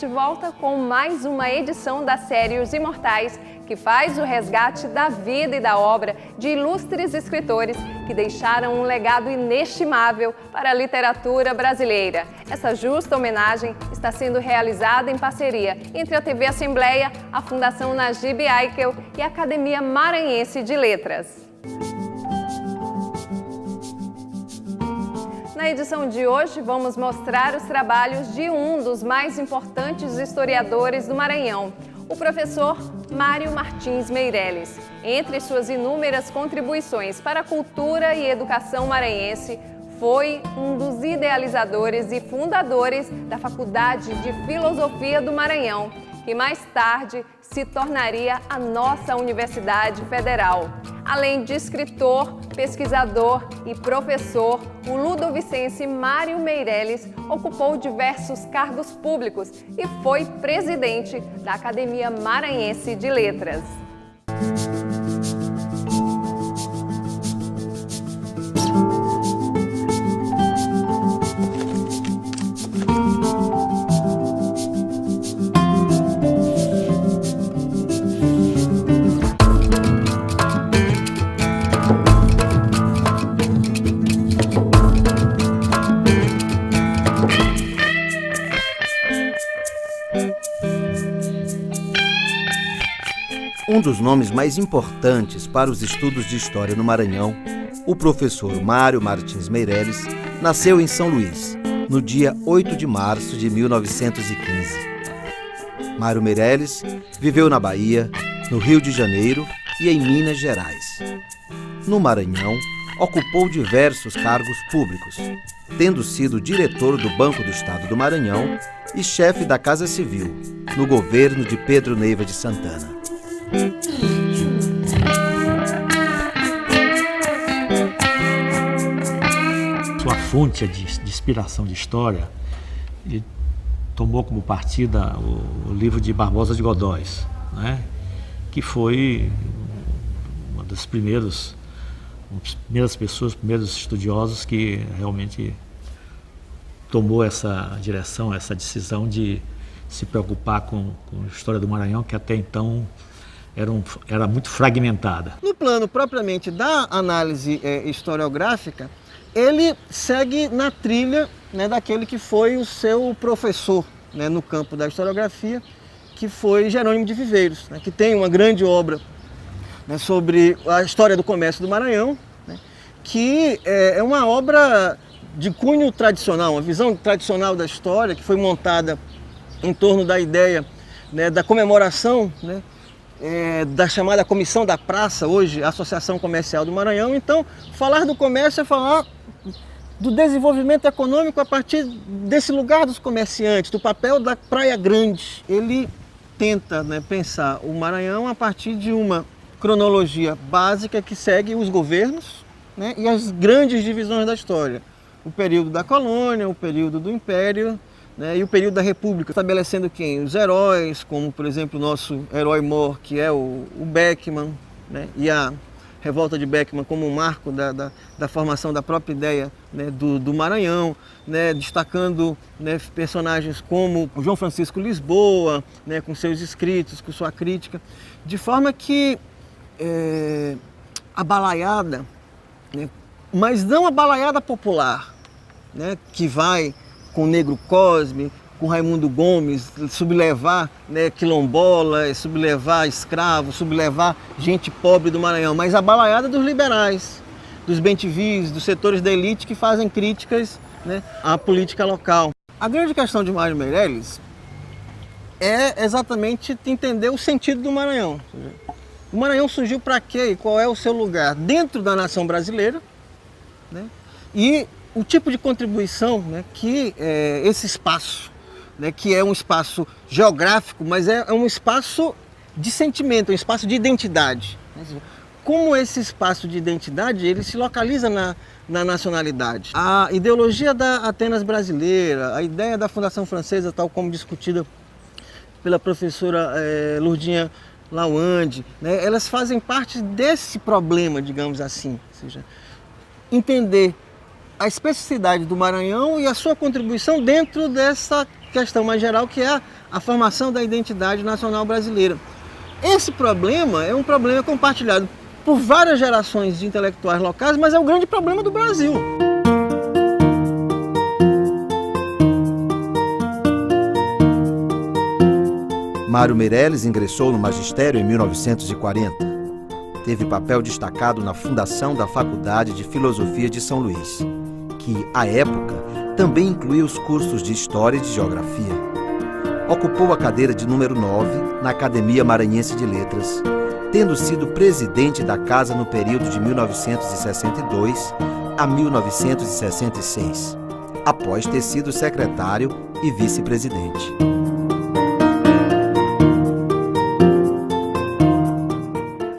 de volta com mais uma edição da série Os Imortais, que faz o resgate da vida e da obra de ilustres escritores que deixaram um legado inestimável para a literatura brasileira. Essa justa homenagem está sendo realizada em parceria entre a TV Assembleia, a Fundação Najib Aikel e a Academia Maranhense de Letras. Na edição de hoje, vamos mostrar os trabalhos de um dos mais importantes historiadores do Maranhão, o professor Mário Martins Meireles. Entre suas inúmeras contribuições para a cultura e educação maranhense, foi um dos idealizadores e fundadores da Faculdade de Filosofia do Maranhão, que mais tarde se tornaria a nossa Universidade Federal. Além de escritor, pesquisador e professor, o ludovicense Mário Meireles ocupou diversos cargos públicos e foi presidente da Academia Maranhense de Letras. Um dos nomes mais importantes para os estudos de história no Maranhão, o professor Mário Martins Meireles, nasceu em São Luís, no dia 8 de março de 1915. Mário Meireles viveu na Bahia, no Rio de Janeiro e em Minas Gerais. No Maranhão, ocupou diversos cargos públicos, tendo sido diretor do Banco do Estado do Maranhão e chefe da Casa Civil, no governo de Pedro Neiva de Santana. Sua fonte de inspiração de história, ele tomou como partida o livro de Barbosa de Godóis, né? Que foi uma das primeiras pessoas, os primeiros estudiosos que realmente tomou essa direção, essa decisão de se preocupar com a história do Maranhão, que até então era muito fragmentada. No plano propriamente da análise historiográfica, ele segue na trilha, né, daquele que foi o seu professor, né, no campo da historiografia, que foi Jerônimo de Viveiros, né, que tem uma grande obra, né, sobre a história do comércio do Maranhão, né, que é uma obra de cunho tradicional, uma visão tradicional da história, que foi montada em torno da ideia, né, da comemoração, né, da chamada Comissão da Praça, hoje a Associação Comercial do Maranhão. Então, falar do comércio é falar do desenvolvimento econômico a partir desse lugar dos comerciantes, do papel da Praia Grande. Ele tenta, né, pensar o Maranhão a partir de uma cronologia básica que segue os governos, né, e as grandes divisões da história. O período da colônia, o período do império, né, e o período da República, estabelecendo quem? Os heróis, como por exemplo o nosso herói mor, que é o Beckmann, né, e a revolta de Beckmann como um marco da formação da própria ideia, né, do Maranhão, né, destacando, né, personagens como o João Francisco Lisboa, né, com seus escritos, com sua crítica, de forma que a balaiada, né, mas não a balaiada popular, né, que vai com o Negro Cosme, com Raimundo Gomes, sublevar, né, quilombola, sublevar escravo, sublevar gente pobre do Maranhão, mas a balaiada dos liberais, dos bem-te-vis, dos setores da elite que fazem críticas, né, à política local. A grande questão de Mário Meireles é exatamente entender o sentido do Maranhão. O Maranhão surgiu para quê e qual é o seu lugar dentro da nação brasileira, né, e o tipo de contribuição, né, que esse espaço, né, que é um espaço geográfico, mas é um espaço de sentimento, um espaço de identidade. Como esse espaço de identidade, ele se localiza na nacionalidade. A ideologia da Atenas brasileira, a ideia da Fundação Francesa, tal como discutida pela professora Lourdinha Lawande, né, elas fazem parte desse problema, digamos assim. Ou seja, entender a especificidade do Maranhão e a sua contribuição dentro dessa questão mais geral, que é a formação da identidade nacional brasileira. Esse problema é um problema compartilhado por várias gerações de intelectuais locais, mas é o grande problema do Brasil. Mário Meirelles ingressou no magistério em 1940. Teve papel destacado na fundação da Faculdade de Filosofia de São Luís, que, à época, também incluía os cursos de História e de Geografia. Ocupou a cadeira de número 9 na Academia Maranhense de Letras, tendo sido presidente da casa no período de 1962 a 1966, após ter sido secretário e vice-presidente.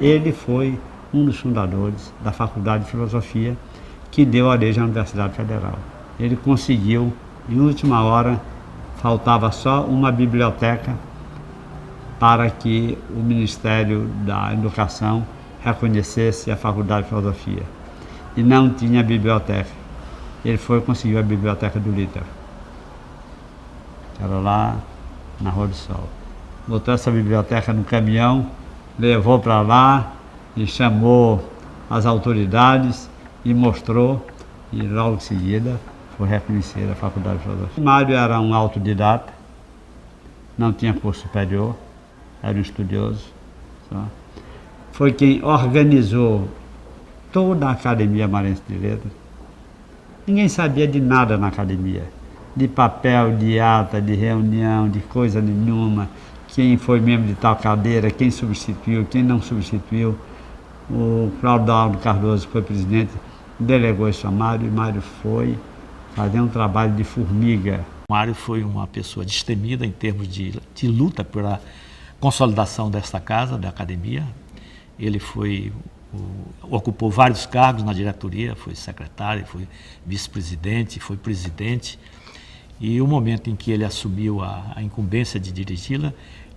Ele foi um dos fundadores da Faculdade de Filosofia, que deu origem à Universidade Federal. Ele conseguiu, em última hora, faltava só uma biblioteca para que o Ministério da Educação reconhecesse a Faculdade de Filosofia. E não tinha biblioteca. Ele conseguiu a Biblioteca do Líder. Era lá na Rua do Sol. Botou essa biblioteca no caminhão, levou para lá e chamou as autoridades e mostrou, e logo em seguida foi reconhecida a Faculdade de Filosofia. Mário era um autodidata, não tinha curso superior, era um estudioso. Só. Foi quem organizou toda a Academia Maranhense de Letras. Ninguém sabia de nada na academia, de papel, de ata, de reunião, de coisa nenhuma. Quem foi membro de tal cadeira, quem substituiu, quem não substituiu. O Cláudio Cardoso foi presidente, delegou isso a Mário, e Mário foi fazer um trabalho de formiga. Mário foi uma pessoa destemida em termos de luta pela consolidação desta casa, da academia. Ele ocupou vários cargos na diretoria, foi secretário, foi vice-presidente, foi presidente. E o momento em que ele assumiu a incumbência de dirigi-la,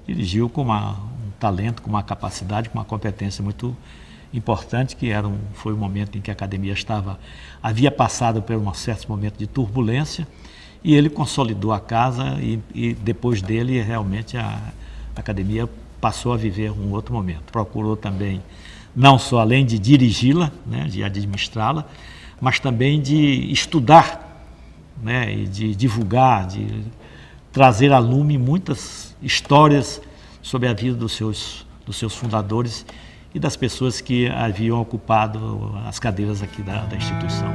dirigiu com um talento, com uma capacidade, com uma competência muito importante, que foi um momento em que a academia havia passado por um certo momento de turbulência, e ele consolidou a casa e depois dele realmente a academia passou a viver um outro momento. Procurou também, não só além de dirigi-la, né, de administrá-la, mas também de estudar, né, e de divulgar, de trazer à lume muitas histórias sobre a vida dos seus fundadores e das pessoas que haviam ocupado as cadeiras aqui da instituição.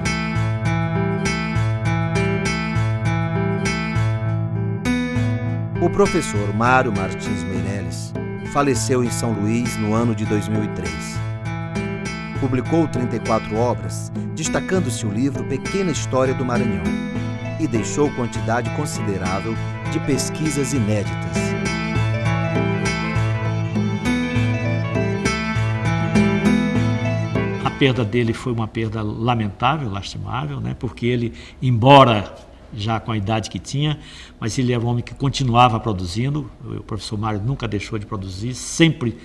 O professor Mário Martins Meirelles faleceu em São Luís no ano de 2003. Publicou 34 obras, destacando-se o livro Pequena História do Maranhão, e deixou quantidade considerável de pesquisas inéditas. A perda dele foi uma perda lamentável, lastimável, né? Porque ele, embora já com a idade que tinha, mas ele era um homem que continuava produzindo. O professor Mário nunca deixou de produzir, sempre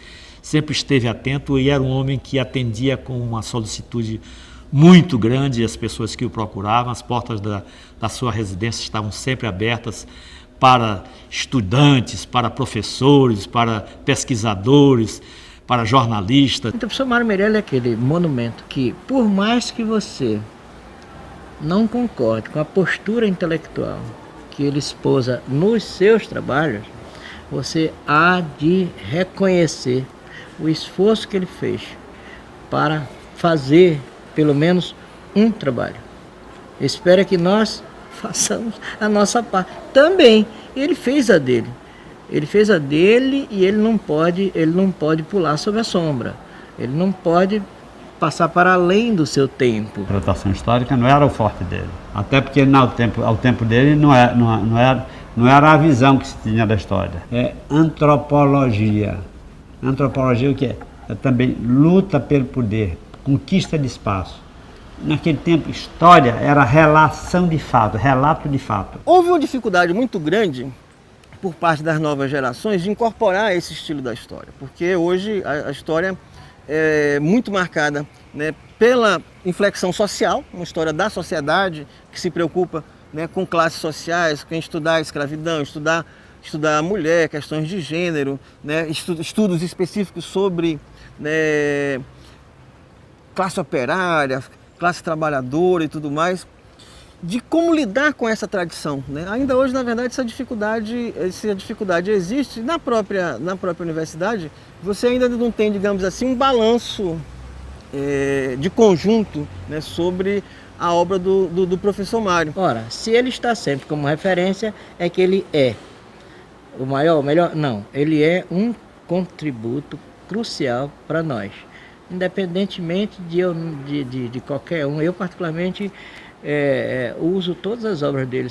esteve atento, e era um homem que atendia com uma solicitude muito grande as pessoas que o procuravam. As portas da sua residência estavam sempre abertas para estudantes, para professores, para pesquisadores, para jornalistas. Então, o professor Mário Meirelles é aquele monumento que, por mais que você não concorde com a postura intelectual que ele esposa nos seus trabalhos, você há de reconhecer o esforço que ele fez para fazer pelo menos um trabalho. Espero que nós façamos a nossa parte também. Ele fez a dele. Ele fez a dele e ele não pode pular sobre a sombra. Ele não pode passar para além do seu tempo. A datação histórica não era o forte dele. Até porque ao tempo dele não era a visão que se tinha da história. É antropologia. Antropologia o que é? É também luta pelo poder, conquista de espaço. Naquele tempo, história era relação de fato, relato de fato. Houve uma dificuldade muito grande por parte das novas gerações de incorporar esse estilo da história, porque hoje a história é muito marcada, né, pela inflexão social, uma história da sociedade que se preocupa né, com classes sociais, com estudar a escravidão, estudar a mulher, questões de gênero, né, estudos específicos sobre, né, classe operária, classe trabalhadora e tudo mais, de como lidar com essa tradição, né? Ainda hoje, na verdade, essa dificuldade existe na própria universidade. Você ainda não tem, digamos assim, um balanço de conjunto, né, sobre a obra do professor Mário. Ora, se ele está sempre como referência, é que ele é o maior, o melhor? Não, ele é um contributo crucial para nós. Independentemente de qualquer um, eu particularmente uso todas as obras dele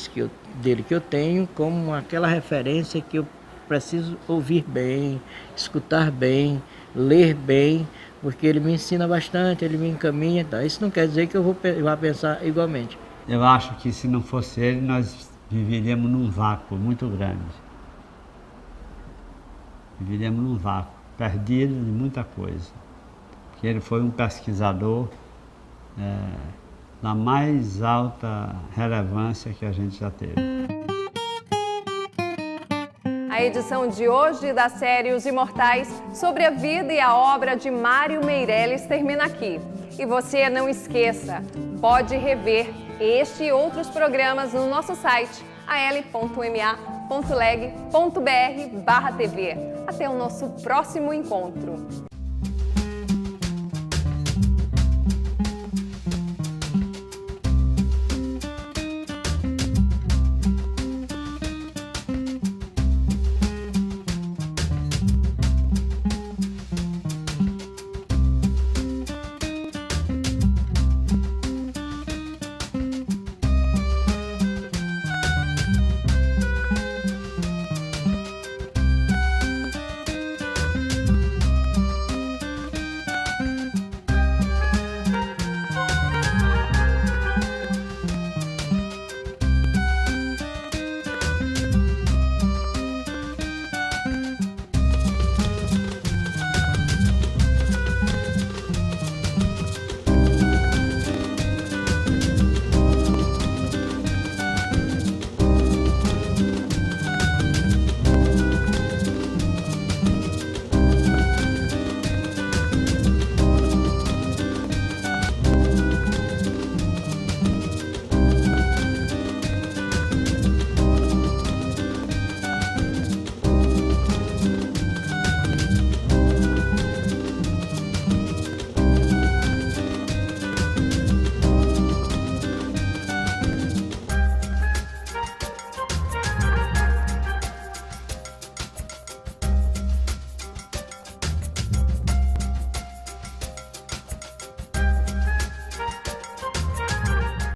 que eu tenho como aquela referência que eu preciso ouvir bem, escutar bem, ler bem, porque ele me ensina bastante, ele me encaminha. Então, isso não quer dizer que eu vá pensar igualmente. Eu acho que se não fosse ele, nós viveríamos num vácuo muito grande. Viveríamos num vácuo, perdido de muita coisa. Porque ele foi um pesquisador da mais alta relevância que a gente já teve. A edição de hoje da série Os Imortais, sobre a vida e a obra de Mário Meirelles, termina aqui. E você não esqueça, pode rever este e outros programas no nosso site al.ma.leg.br/tv. Até o nosso próximo encontro.